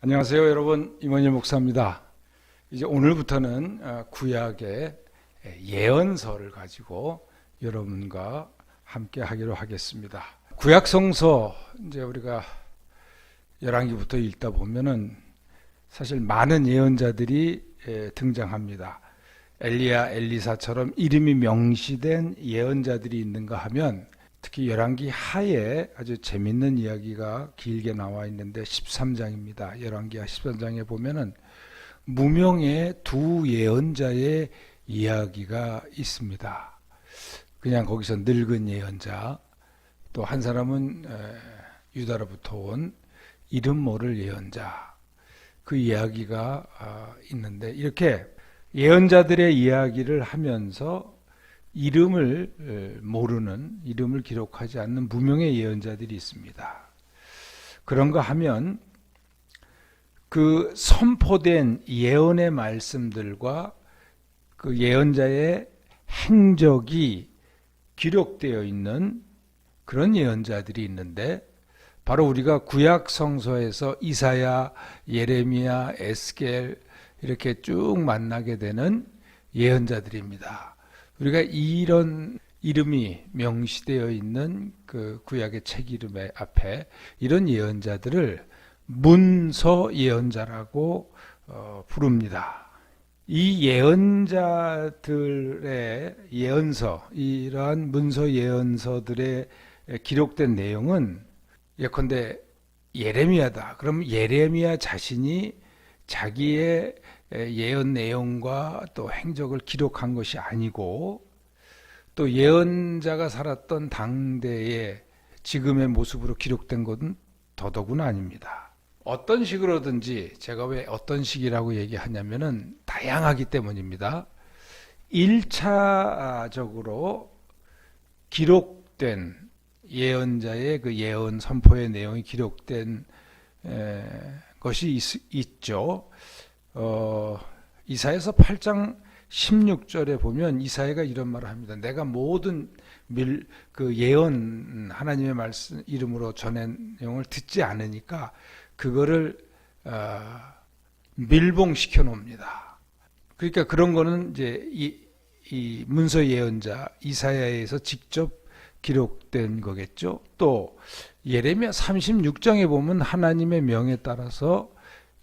안녕하세요, 여러분. 임원일 목사입니다. 이제 오늘부터는 구약의 예언서를 가지고 여러분과 함께 하기로 하겠습니다. 구약 성서 이제 우리가 열왕기부터 읽다 보면은 사실 많은 예언자들이 등장합니다. 엘리야, 엘리사처럼 이름이 명시된 예언자들이 있는가 하면 특히 열왕기 하에 아주 재밌는 이야기가 길게 나와 있는데 13장입니다. 열왕기하 13장에 보면은 무명의 두 예언자의 이야기가 있습니다. 그냥 거기서 늙은 예언자, 또 한 사람은 유다로부터 온 이름 모를 예언자, 그 이야기가 있는데 이렇게 예언자들의 이야기를 하면서 이름을 모르는, 이름을 기록하지 않는 무명의 예언자들이 있습니다. 그런가 하면 그 선포된 예언의 말씀들과 그 예언자의 행적이 기록되어 있는 그런 예언자들이 있는데 바로 우리가 구약 성서에서 이사야, 예레미야, 에스겔 이렇게 쭉 만나게 되는 예언자들입니다. 우리가 이런 이름이 명시되어 있는 그 구약의 책 이름 앞에 이런 예언자들을 문서 예언자라고 부릅니다. 이 예언자들의 예언서, 이러한 문서 예언서들의 기록된 내용은 예컨대 예레미야다. 그럼 예레미야 자신이 자기의 예언 내용과 또 행적을 기록한 것이 아니고 또 예언자가 살았던 당대의 지금의 모습으로 기록된 것은 더더구나 아닙니다. 어떤 식으로든지 제가 왜 어떤 식이라고 얘기하냐면은 다양하기 때문입니다. 1차적으로 기록된 예언자의 그 예언 선포의 내용이 기록된 것이 있죠. 이사야서 8장 16절에 보면 이사야가 이런 말을 합니다. 내가 모든 그 예언 하나님의 말씀 이름으로 전한 내용을 듣지 않으니까 그거를 밀봉시켜 놓습니다. 그러니까 그런 거는 이제 이 문서 예언자 이사야에서 직접 기록된 거겠죠. 또 예레미야 36장에 보면 하나님의 명에 따라서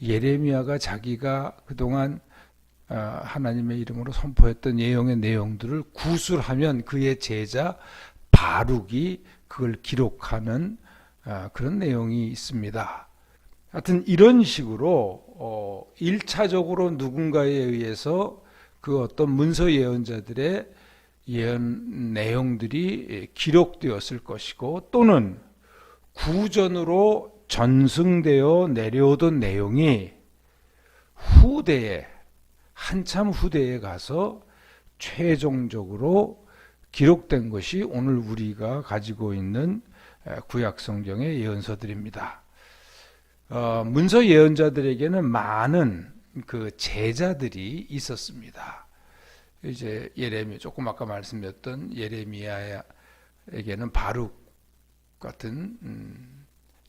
예레미야가 자기가 그동안 하나님의 이름으로 선포했던 예언의 내용들을 구술하면 그의 제자 바룩이 그걸 기록하는 그런 내용이 있습니다. 하여튼 이런 식으로 1차적으로 누군가에 의해서 그 어떤 문서 예언자들의 예언 내용들이 기록되었을 것이고 또는 구전으로 전승되어 내려오던 내용이 후대에 한참 후대에 가서 최종적으로 기록된 것이 오늘 우리가 가지고 있는 구약 성경의 예언서들입니다. 문서 예언자들에게는 많은 그 제자들이 있었습니다. 이제 예레미야 조금 아까 말씀드렸던 예레미야에게는 바룩 같은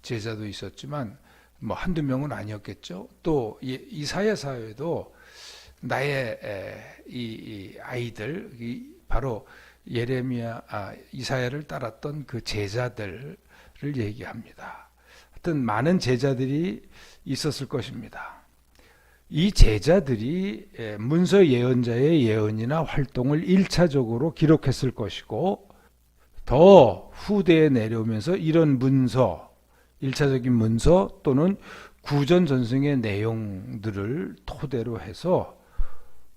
제자도 있었지만 뭐 한두 명은 아니었겠죠. 또 이사야서에도 나의 이 아이들 바로 이사야를 따랐던 그 제자들을 얘기합니다. 하여튼 많은 제자들이 있었을 것입니다. 이 제자들이 문서 예언자의 예언이나 활동을 1차적으로 기록했을 것이고 더 후대에 내려오면서 이런 문서 1차적인 문서 또는 구전 전승의 내용들을 토대로 해서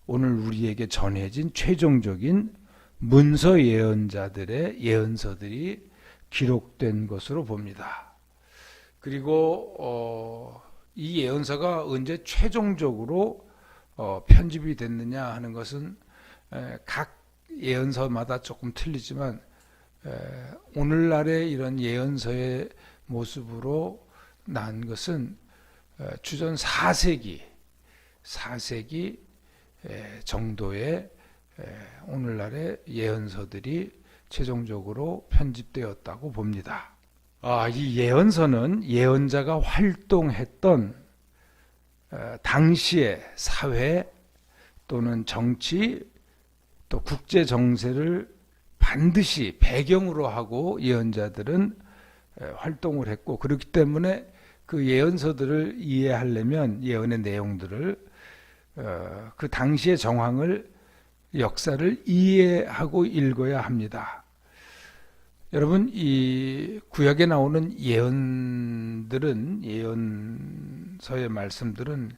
오늘 우리에게 전해진 최종적인 문서 예언자들의 예언서들이 기록된 것으로 봅니다. 그리고 이 예언서가 언제 최종적으로 편집이 됐느냐 하는 것은 각 예언서마다 조금 틀리지만 오늘날의 이런 예언서의 모습으로 난 것은 주전 4세기 정도의 오늘날의 예언서들이 최종적으로 편집되었다고 봅니다. 이 예언서는 예언자가 활동했던 당시의 사회 또는 정치 또 국제 정세를 반드시 배경으로 하고 예언자들은 활동을 했고, 그렇기 때문에 그 예언서들을 이해하려면 예언의 내용들을 그 당시의 정황을 역사를 이해하고 읽어야 합니다. 여러분, 이 구약에 나오는 예언들은, 예언서의 말씀들은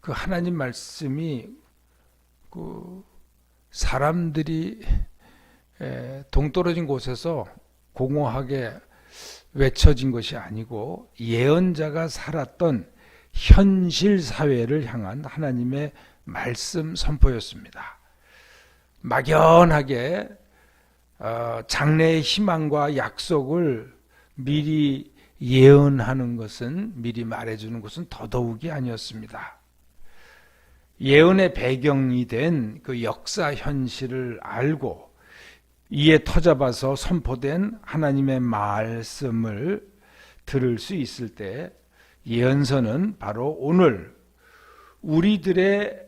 그 하나님 말씀이 그 사람들이 동떨어진 곳에서 공허하게 외쳐진 것이 아니고 예언자가 살았던 현실 사회를 향한 하나님의 말씀 선포였습니다. 막연하게 장래의 희망과 약속을 미리 예언하는 것은, 미리 말해주는 것은 더더욱이 아니었습니다. 예언의 배경이 된 그 역사 현실을 알고 이에 터잡아서 선포된 하나님의 말씀을 들을 수 있을 때 예언서는 바로 오늘 우리들의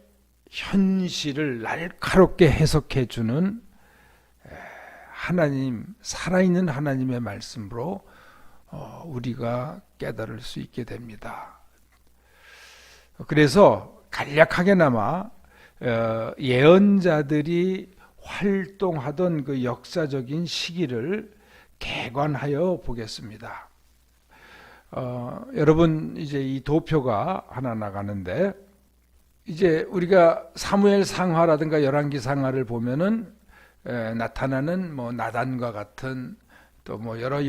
현실을 날카롭게 해석해 주는 하나님, 살아있는 하나님의 말씀으로 우리가 깨달을 수 있게 됩니다. 그래서 간략하게나마 예언자들이 활동하던 그 역사적인 시기를 개관하여 보겠습니다. 여러분, 이제 이 도표가 하나 나가는데, 이제 우리가 사무엘 상하라든가 열왕기 상하를 보면은 나타나는 뭐 나단과 같은 또 뭐 여러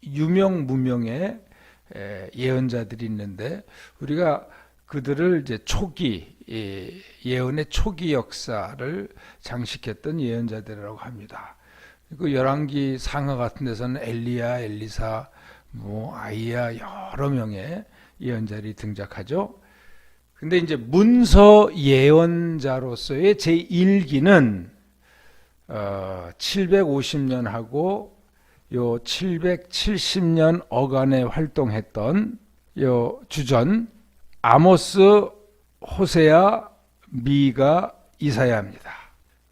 유명 무명의 예언자들이 있는데, 우리가 그들을 이제 초기 예언의 초기 역사를 장식했던 예언자들이라고 합니다. 그 열왕기 상하 같은 데서는 엘리야, 엘리사, 뭐 아이야 여러 명의 예언자들이 등장하죠. 근데 이제 문서 예언자로서의 제1기는 750년하고 요 770년 어간에 활동했던 요 주전 아모스, 호세아, 미가, 이사야입니다.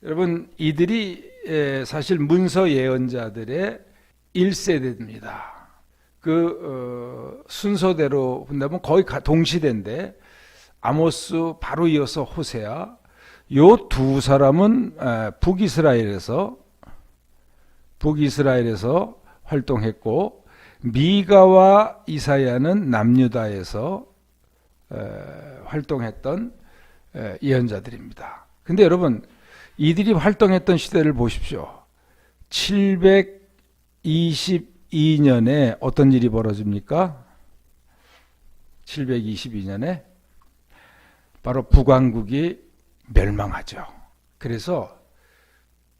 여러분, 이들이 사실 문서 예언자들의 1세대입니다. 그 순서대로 본다면 거의 동시대인데, 아모스 바로 이어서 호세아, 요 두 사람은 북이스라엘에서 활동했고, 미가와 이사야는 남유다에서 활동했던 예언자들입니다. 근데 여러분, 이들이 활동했던 시대를 보십시오. 722년에 어떤 일이 벌어집니까? 722년에 바로 북왕국이 멸망하죠. 그래서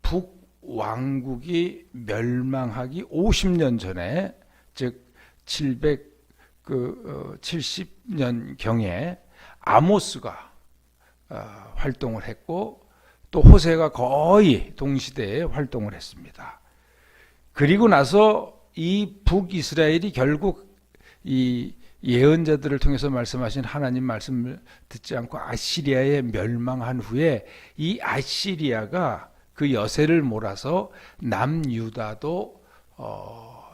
북왕국이 멸망하기 50년 전에, 즉 770년경에 아모스가 활동을 했고, 또 호세가 거의 동시대에 활동을 했습니다. 그리고 나서 이 북이스라엘이 결국 이 예언자들을 통해서 말씀하신 하나님 말씀을 듣지 않고 아시리아에 멸망한 후에, 이 아시리아가 그 여세를 몰아서 남유다도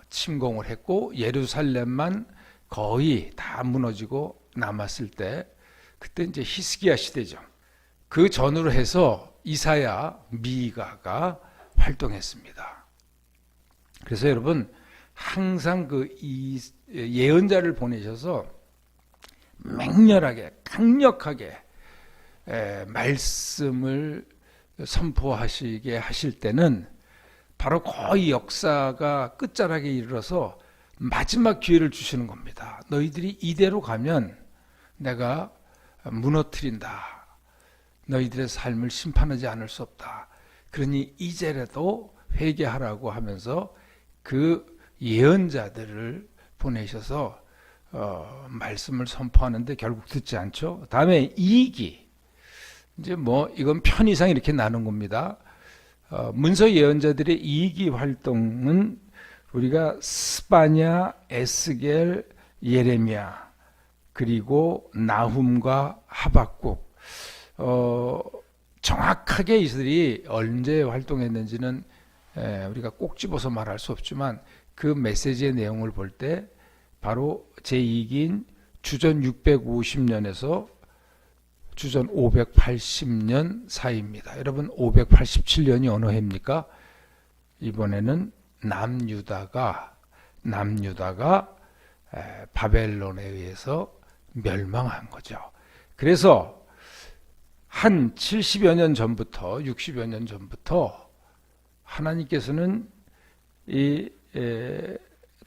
침공을 했고, 예루살렘만 거의 다 무너지고 남았을 때, 그때 이제 히스기야 시대죠. 그 전후로 해서 이사야, 미가가 활동했습니다. 그래서 여러분, 항상 그 예언자를 보내셔서 맹렬하게, 강력하게 말씀을 선포하시게 하실 때는 바로 거의 역사가 끝자락에 이르러서 마지막 기회를 주시는 겁니다. 너희들이 이대로 가면 내가 무너뜨린다. 너희들의 삶을 심판하지 않을 수 없다. 그러니 이제라도 회개하라고 하면서 그 예언자들을 보내셔서 말씀을 선포하는데 결국 듣지 않죠. 다음에 2기, 이제 뭐 이건 편의상 이렇게 나눈 겁니다. 문서 예언자들의 2기 활동은 우리가 스바냐, 에스겔, 예레미야, 그리고 나훔과 하박국. 정확하게 이들이 언제 활동했는지는 우리가 꼭 집어서 말할 수 없지만 그 메시지의 내용을 볼 때 바로 제2기인 주전 650년에서 주전 580년 사이입니다. 여러분 587년이 어느 해입니까? 이번에는 남유다가 바벨론에 의해서 멸망한 거죠. 그래서 한 70여 년 전부터 60여 년 전부터 하나님께서는 이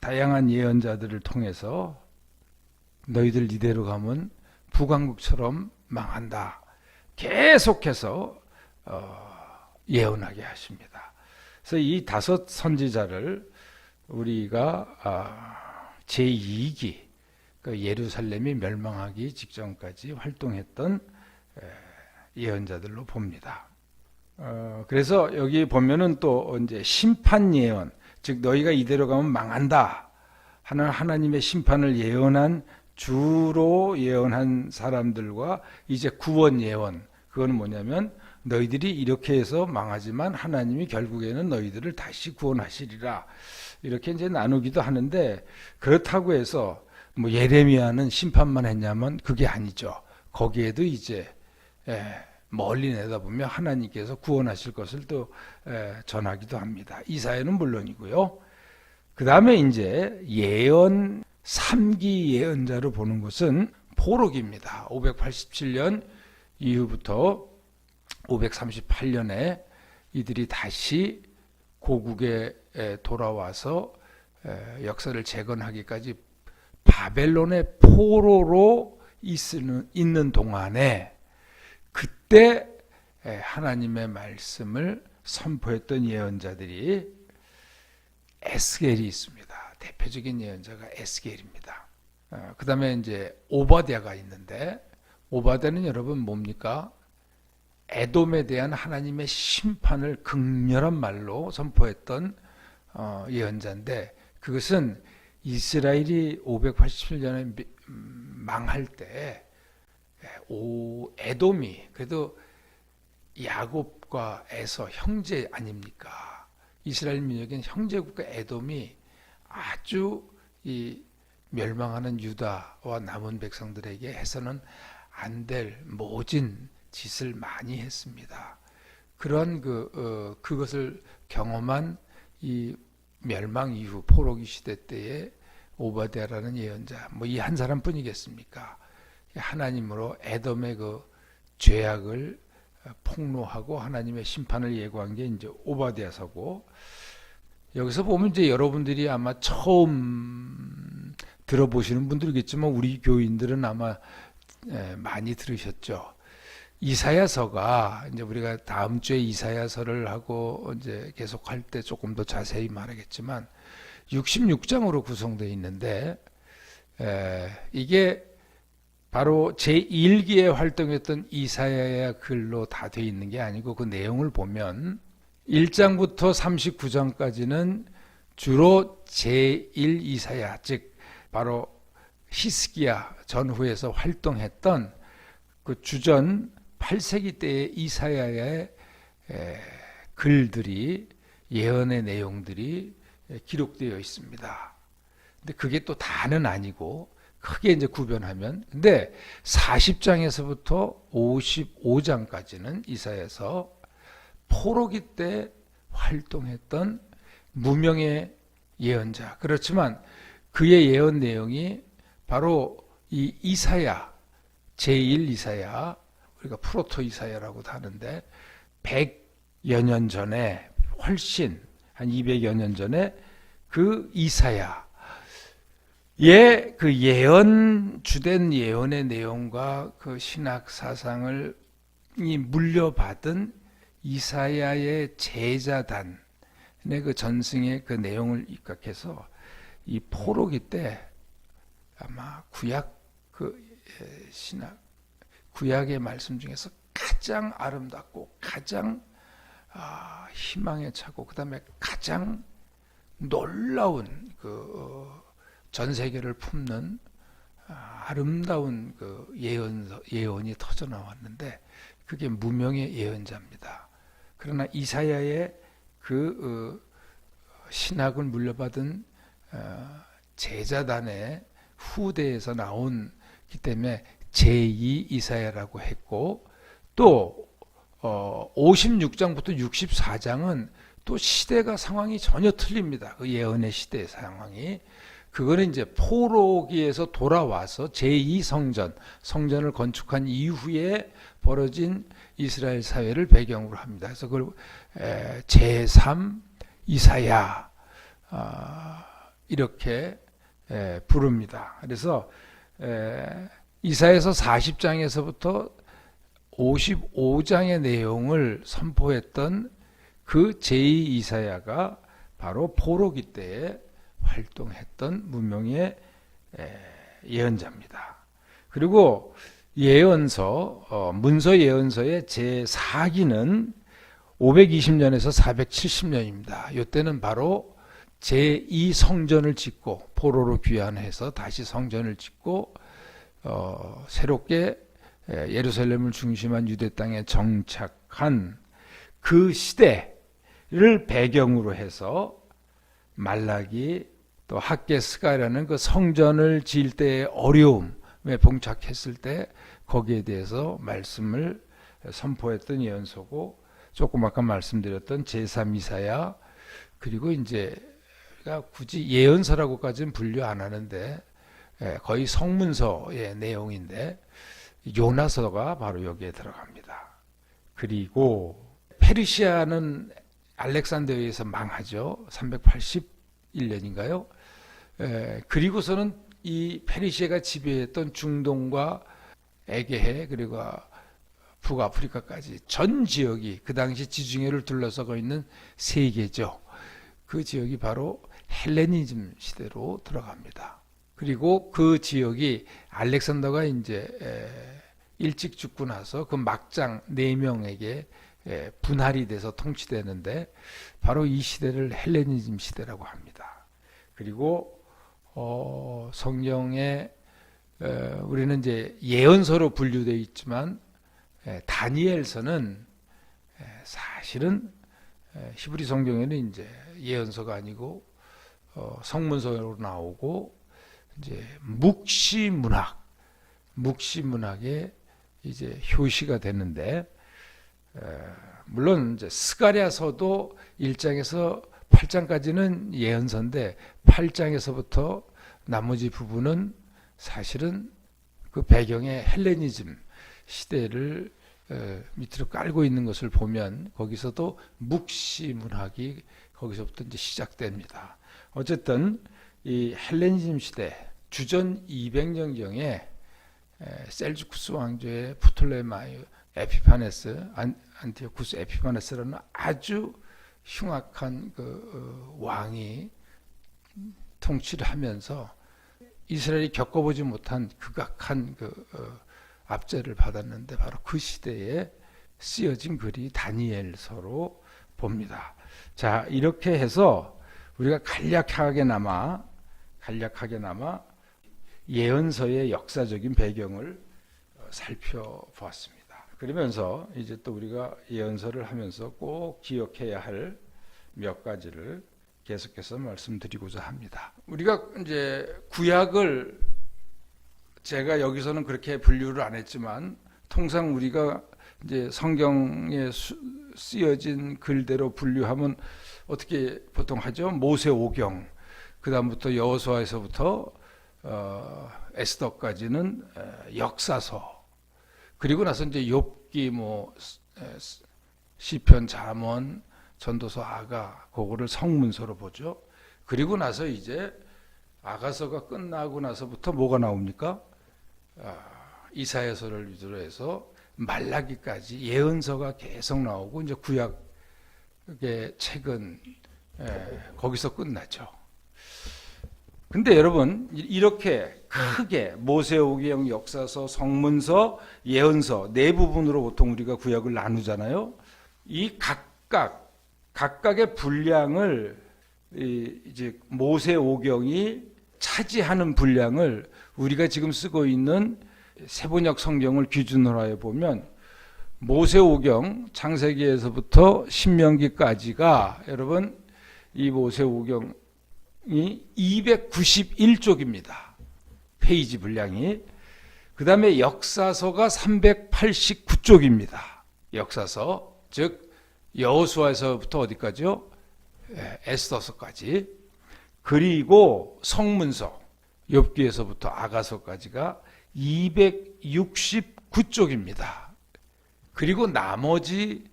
다양한 예언자들을 통해서 너희들 이대로 가면 북왕국처럼 망한다. 계속해서 예언하게 하십니다. 그래서 이 5 선지자를 우리가 제2기 예루살렘이 멸망하기 직전까지 활동했던 예언자들로 봅니다. 그래서 여기 보면은 또 이제 심판 예언, 즉 너희가 이대로 가면 망한다 하는 하나님의 심판을 예언한 주로 예언한 사람들과 이제 구원 예언, 그거는 뭐냐면 너희들이 이렇게 해서 망하지만 하나님이 결국에는 너희들을 다시 구원하시리라, 이렇게 이제 나누기도 하는데, 그렇다고 해서 뭐 예레미야는 심판만 했냐면 그게 아니죠. 거기에도 이제 멀리 내다보면 하나님께서 구원하실 것을 또 전하기도 합니다. 이사야는 물론이고요. 그 다음에 이제 예언 3기 예언자로 보는 것은 포록입니다. 587년 이후부터 538년에 이들이 다시 고국에 돌아와서 역사를 재건하기까지 바벨론의 포로로 있는 동안에 그때 하나님의 말씀을 선포했던 예언자들이 에스겔이 있습니다. 대표적인 예언자가 에스겔입니다. 그 다음에 이제 오바댜가 있는데, 오바댜는 여러분 뭡니까? 에돔에 대한 하나님의 심판을 극렬한 말로 선포했던 예언자인데, 그것은 이스라엘이 587년에 망할 때 에돔이 그래도 야곱과 에서 형제 아닙니까? 이스라엘 민족인 형제국가 에돔이 아주 이 멸망하는 유다와 남은 백성들에게 해서는 안 될 모진 짓을 많이 했습니다. 그런 그것을 경험한 이 멸망 이후 포로기 시대 때에 오바댜라는 예언자, 뭐 이 한 사람뿐이겠습니까? 하나님으로 에돔의 그 죄악을 폭로하고 하나님의 심판을 예고한 게 이제 오바댜서고, 여기서 보면 이제 여러분들이 아마 처음 들어보시는 분들이겠지만 우리 교인들은 아마 많이 들으셨죠. 이사야서가 이제 우리가 다음 주에 이사야서를 하고 이제 계속할 때 조금 더 자세히 말하겠지만 66장으로 구성되어 있는데, 이게 바로 제1기에 활동했던 이사야의 글로 다 되어 있는 게 아니고, 그 내용을 보면 1장부터 39장까지는 주로 제1 이사야, 즉 바로 히스기야 전후에서 활동했던 그 주전 8세기 때의 이사야의 글들이, 예언의 내용들이 기록되어 있습니다. 근데 그게 또 다는 아니고 크게 이제 구별하면, 근데 40장에서부터 55장까지는 이사야서 포로기 때 활동했던 무명의 예언자. 그렇지만 그의 예언 내용이 바로 이 이사야, 제1 이사야, 우리가 프로토 이사야라고도 하는데 100여 년 전에, 훨씬 한 200여 년 전에 그 이사야 그 예언, 주된 예언의 내용과 그 신학 사상을 물려받은 이사야의 제자단의 그 전승의 그 내용을 입각해서 이 포로기 때 아마 구약 신학, 구약의 말씀 중에서 가장 아름답고 가장 희망에 차고, 그 다음에 가장 놀라운 전 세계를 품는 아름다운 그 예언이 터져 나왔는데 그게 무명의 예언자입니다. 그러나 이사야의 그 신학을 물려받은 제자단의 후대에서 나온기 때문에 제2 이사야라고 했고, 또 56장부터 64장은 또 시대가 상황이 전혀 틀립니다. 그 예언의 시대의 상황이. 그거는 이제 포로기에서 돌아와서 제2성전을 건축한 이후에 벌어진 이스라엘 사회를 배경으로 합니다. 그래서 그걸 제3 이사야 이렇게 부릅니다. 그래서 이사야서 40장에서부터 55장의 내용을 선포했던 그 제2 이사야가 바로 포로기 때에 활동했던 무명의 예언자입니다. 그리고 예언서, 문서 예언서의 제4기는 520년에서 470년입니다. 이때는 바로 제2성전을 짓고 포로로 귀환해서 다시 성전을 짓고 새롭게 예루살렘을 중심한 유대 땅에 정착한 그 시대를 배경으로 해서 말라기 또 학개 스가랴는 그 성전을 지을 때의 어려움에 봉착했을 때 거기에 대해서 말씀을 선포했던 예언서고, 조금 아까 말씀드렸던 제3 이사야, 그리고 이제 굳이 예언서라고까지는 분류 안 하는데 거의 성문서의 내용인데 요나서가 바로 여기에 들어갑니다. 그리고 페르시아는 알렉산더에서 망하죠. 381년인가요? 그리고서는 이 페르시아가 지배했던 중동과 에게해 그리고 북아프리카까지 전 지역이 그 당시 지중해를 둘러싸고 있는 세계죠. 그 지역이 바로 헬레니즘 시대로 들어갑니다. 그리고 그 지역이 알렉산더가 이제 일찍 죽고 나서 그 막장 4명에게 분할이 돼서 통치되는데 바로 이 시대를 헬레니즘 시대라고 합니다. 그리고 성경에 우리는 이제 예언서로 분류되어 있지만 다니엘서는 사실은 히브리 성경에는 이제 예언서가 아니고 성문서로 나오고 이제 묵시문학의 이제 효시가 되는데, 물론 이제 스가랴서도 1장에서 8장까지는 예언서인데 8장에서부터 나머지 부분은 사실은 그 배경에 헬레니즘 시대를 밑으로 깔고 있는 것을 보면 거기서도 묵시문학이 거기서부터 이제 시작됩니다. 어쨌든 이 헬레니즘 시대 주전 200년경에 셀주쿠스 왕조의 프톨레마이 에피파네스, 안티오쿠스 에피파네스라는 아주 흉악한 그 왕이 통치를 하면서 이스라엘이 겪어보지 못한 극악한 그 압제를 받았는데 바로 그 시대에 쓰여진 글이 다니엘서로 봅니다. 자, 이렇게 해서 우리가 간략하게나마 예언서의 역사적인 배경을 살펴보았습니다. 그러면서 이제 또 우리가 예언서를 하면서 꼭 기억해야 할 몇 가지를 계속해서 말씀드리고자 합니다. 우리가 이제 구약을 제가 여기서는 그렇게 분류를 안 했지만 통상 우리가 이제 성경에 쓰여진 글대로 분류하면 어떻게 보통 하죠? 모세오경, 그 다음부터 여호수아에서부터 에스더까지는 역사서, 그리고 나서 이제 욥기, 뭐 시편, 잠언, 전도서, 아가, 그거를 성문서로 보죠. 그리고 나서 이제 아가서가 끝나고 나서부터 뭐가 나옵니까? 이사야서를 위주로 해서 말라기까지 예언서가 계속 나오고, 이제 구약의 책은 거기서 끝나죠. 근데 여러분, 이렇게 크게 모세오경, 역사서, 성문서, 예언서 4부분으로 보통 우리가 구약을 나누잖아요. 이 각각의 분량을 이제 모세오경이 차지하는 분량을 우리가 지금 쓰고 있는 세번역 성경을 기준으로 하여 보면 모세오경 창세기에서부터 신명기까지가 여러분 이 모세오경이 291쪽입니다. 페이지 분량이. 그 다음에 역사서가 389쪽입니다. 역사서, 즉 여호수아에서부터 어디까지요? 에스더서까지. 그리고 성문서, 욥기에서부터 아가서까지가 269쪽입니다. 그리고 나머지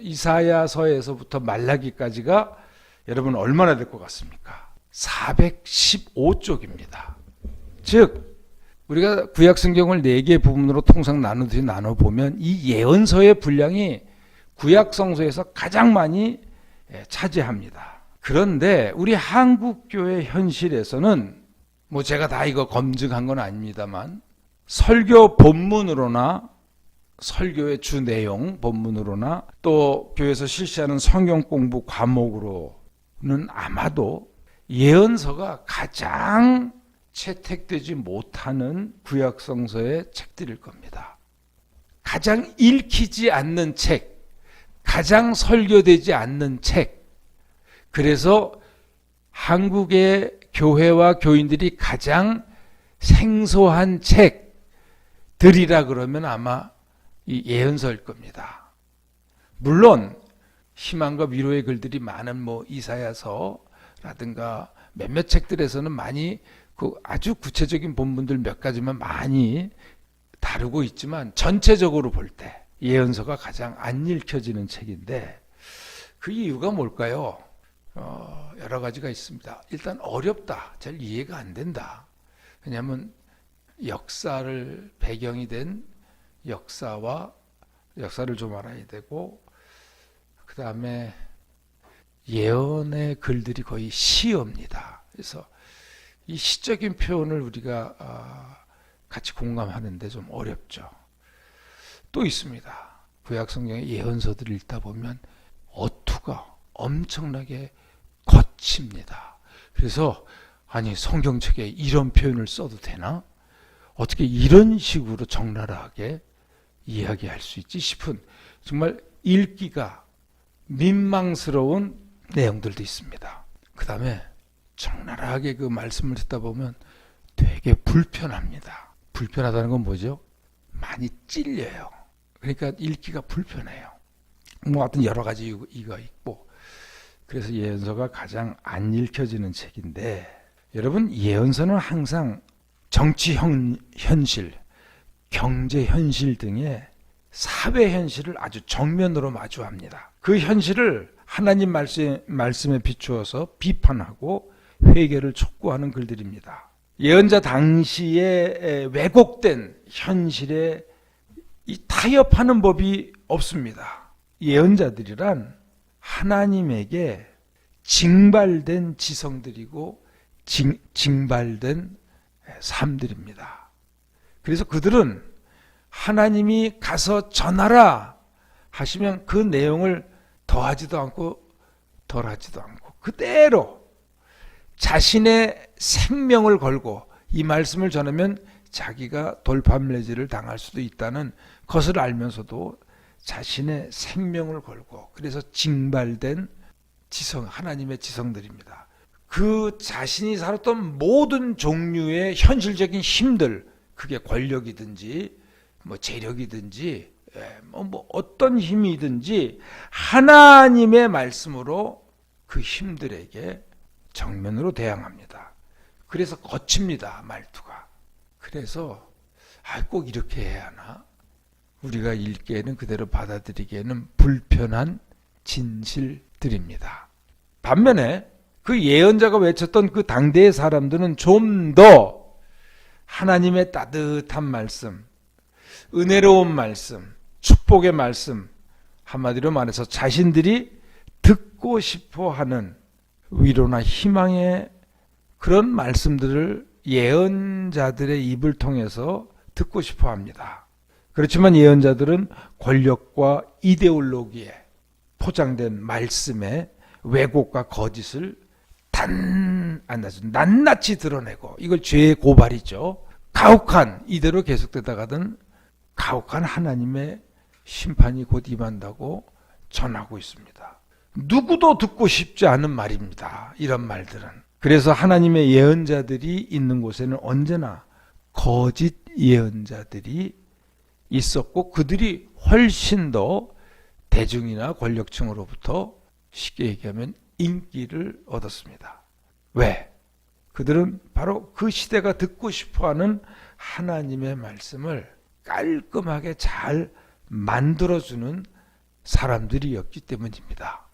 이사야서에서부터 말라기까지가 여러분 얼마나 될 것 같습니까? 415쪽입니다. 즉 우리가 구약성경을 4개 부분으로 통상 나눠보면 이 예언서의 분량이 구약성서에서 가장 많이 차지합니다. 그런데 우리 한국교회 현실에서는 뭐 제가 다 이거 검증한 건 아닙니다만 설교 본문으로나 설교의 주 내용 본문으로나 또 교회에서 실시하는 성경 공부 과목으로는 아마도 예언서가 가장 채택되지 못하는 구약성서의 책들일 겁니다. 가장 읽히지 않는 책, 가장 설교되지 않는 책. 그래서 한국의 교회와 교인들이 가장 생소한 책들이라 그러면 아마 이 예언서일 겁니다. 물론 희망과 위로의 글들이 많은 뭐 이사야서라든가 몇몇 책들에서는 많이 그 아주 구체적인 본문들 몇 가지만 많이 다루고 있지만 전체적으로 볼 때 예언서가 가장 안 읽혀지는 책인데 그 이유가 뭘까요? 여러 가지가 있습니다. 일단 어렵다. 잘 이해가 안 된다. 왜냐하면 역사를 배경이 된 역사를 좀 알아야 되고 그 다음에 예언의 글들이 거의 시입니다. 그래서 이 시적인 표현을 우리가 같이 공감하는데 좀 어렵죠. 또 있습니다. 구약성경의 예언서들을 읽다 보면 어투가 엄청나게 거칩니다. 그래서 아니 성경책에 이런 표현을 써도 되나? 어떻게 이런 식으로 적나라하게 이야기할 수 있지 싶은 정말 읽기가 민망스러운 내용들도 있습니다. 그 다음에 적나라하게 그 말씀을 듣다 보면 되게 불편합니다. 불편하다는 건 뭐죠? 많이 찔려요. 그러니까 읽기가 불편해요. 뭐 하여튼 여러 가지 이유가 있고 그래서 예언서가 가장 안 읽혀지는 책인데 여러분 예언서는 항상 정치 현실, 경제 현실 등의 사회 현실을 아주 정면으로 마주합니다. 그 현실을 하나님 말씀에 비추어서 비판하고 회개를 촉구하는 글들입니다. 예언자 당시에 왜곡된 현실에 타협하는 법이 없습니다. 예언자들이란 하나님에게 징발된 지성들이고 징발된 삶들입니다. 그래서 그들은 하나님이 가서 전하라 하시면 그 내용을 더하지도 않고 덜하지도 않고 그대로 자신의 생명을 걸고 이 말씀을 전하면 자기가 돌팔매질을 당할 수도 있다는 것을 알면서도 자신의 생명을 걸고 그래서 징발된 지성, 하나님의 지성들입니다. 그 자신이 살았던 모든 종류의 현실적인 힘들, 그게 권력이든지 뭐 재력이든지 뭐 어떤 힘이든지 하나님의 말씀으로 그 힘들에게 정면으로 대항합니다. 그래서 거칩니다, 말투가. 그래서 꼭 이렇게 해야 하나? 우리가 읽기에는 그대로 받아들이기에는 불편한 진실들입니다. 반면에 그 예언자가 외쳤던 그 당대의 사람들은 좀 더 하나님의 따뜻한 말씀, 은혜로운 말씀, 축복의 말씀, 한마디로 말해서 자신들이 듣고 싶어 하는 위로나 희망의 그런 말씀들을 예언자들의 입을 통해서 듣고 싶어 합니다. 그렇지만 예언자들은 권력과 이데올로기에 포장된 말씀의 왜곡과 거짓을 낱낱이 드러내고, 이걸 죄의 고발이죠. 가혹한, 이대로 계속되다가는 가혹한 하나님의 심판이 곧 임한다고 전하고 있습니다. 누구도 듣고 싶지 않은 말입니다. 이런 말들은. 그래서 하나님의 예언자들이 있는 곳에는 언제나 거짓 예언자들이 있었고, 그들이 훨씬 더 대중이나 권력층으로부터 쉽게 얘기하면 인기를 얻었습니다. 왜? 그들은 바로 그 시대가 듣고 싶어하는 하나님의 말씀을 깔끔하게 잘 만들어주는 사람들이었기 때문입니다.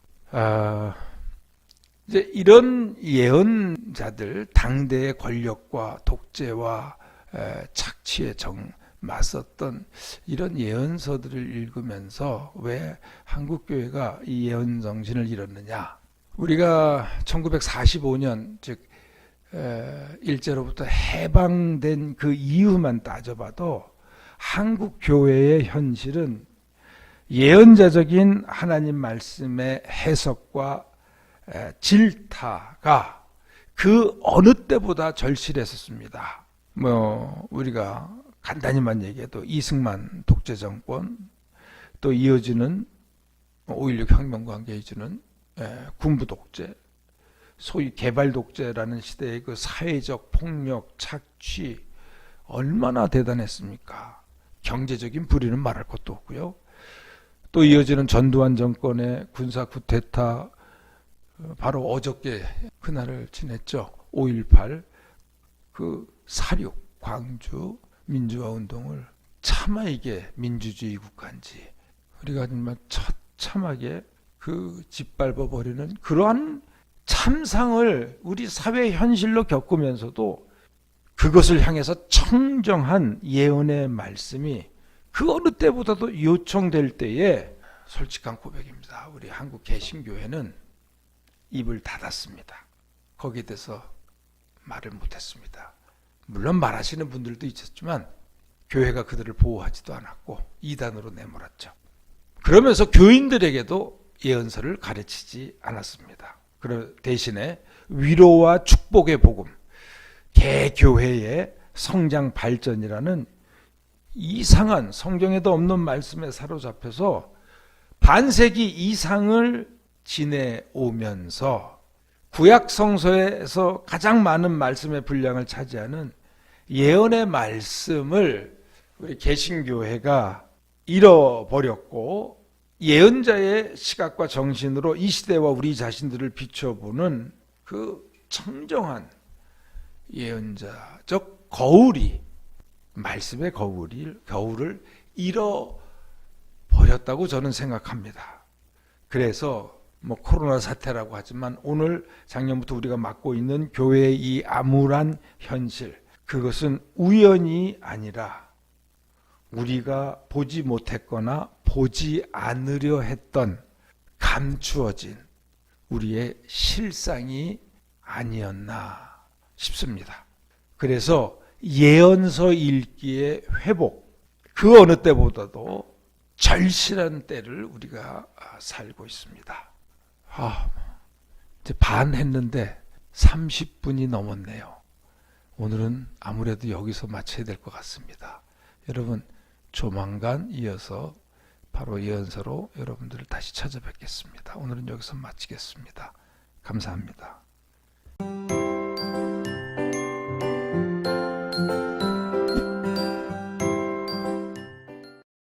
이제 이런 예언자들, 당대의 권력과 독재와 착취에 맞섰던 이런 예언서들을 읽으면서 왜 한국교회가 이 예언 정신을 잃었느냐? 우리가 1945년 즉 일제로부터 해방된 그 이유만 따져봐도 한국 교회의 현실은 예언자적인 하나님 말씀의 해석과 질타가 그 어느 때보다 절실했었습니다. 우리가 간단히만 얘기해도 이승만 독재 정권, 또 이어지는 5.16 혁명과 함께 이어지는 군부 독재, 소위 개발 독재라는 시대의 그 사회적 폭력, 착취 얼마나 대단했습니까? 경제적인 불의는 말할 것도 없고요. 또 이어지는 전두환 정권의 군사 쿠데타, 바로 어저께 그날을 지냈죠. 5.18 그 사륙, 광주 민주화 운동을 차마 이게 민주주의 국가인지 우리가 정말 처참하게 그 짓밟아 버리는 그러한 참상을 우리 사회 현실로 겪으면서도 그것을 향해서 청정한 예언의 말씀이 그 어느 때보다도 요청될 때에 솔직한 고백입니다. 우리 한국 개신교회는 입을 닫았습니다. 거기에 대해서 말을 못했습니다. 물론 말하시는 분들도 있었지만 교회가 그들을 보호하지도 않았고 이단으로 내몰았죠. 그러면서 교인들에게도 예언서를 가르치지 않았습니다. 대신에 위로와 축복의 복음, 개교회의 성장 발전이라는 이상한 성경에도 없는 말씀에 사로잡혀서 반세기 이상을 지내오면서 구약 성서에서 가장 많은 말씀의 분량을 차지하는 예언의 말씀을 우리 개신교회가 잃어버렸고, 예언자의 시각과 정신으로 이 시대와 우리 자신들을 비춰보는 그 청정한 예언자적 거울이, 말씀의 거울을 잃어버렸다고 저는 생각합니다. 그래서 코로나 사태라고 하지만 오늘 작년부터 우리가 맡고 있는 교회의 이 암울한 현실, 그것은 우연이 아니라 우리가 보지 못했거나 보지 않으려 했던 감추어진 우리의 실상이 아니었나 싶습니다. 그래서 예언서 읽기의 회복, 그 어느 때보다도 절실한 때를 우리가 살고 있습니다. 이제 반 했는데 30분이 넘었네요. 오늘은 아무래도 여기서 마쳐야 될 것 같습니다. 여러분, 조만간 이어서 바로 예언서로 여러분들을 다시 찾아뵙겠습니다. 오늘은 여기서 마치겠습니다. 감사합니다.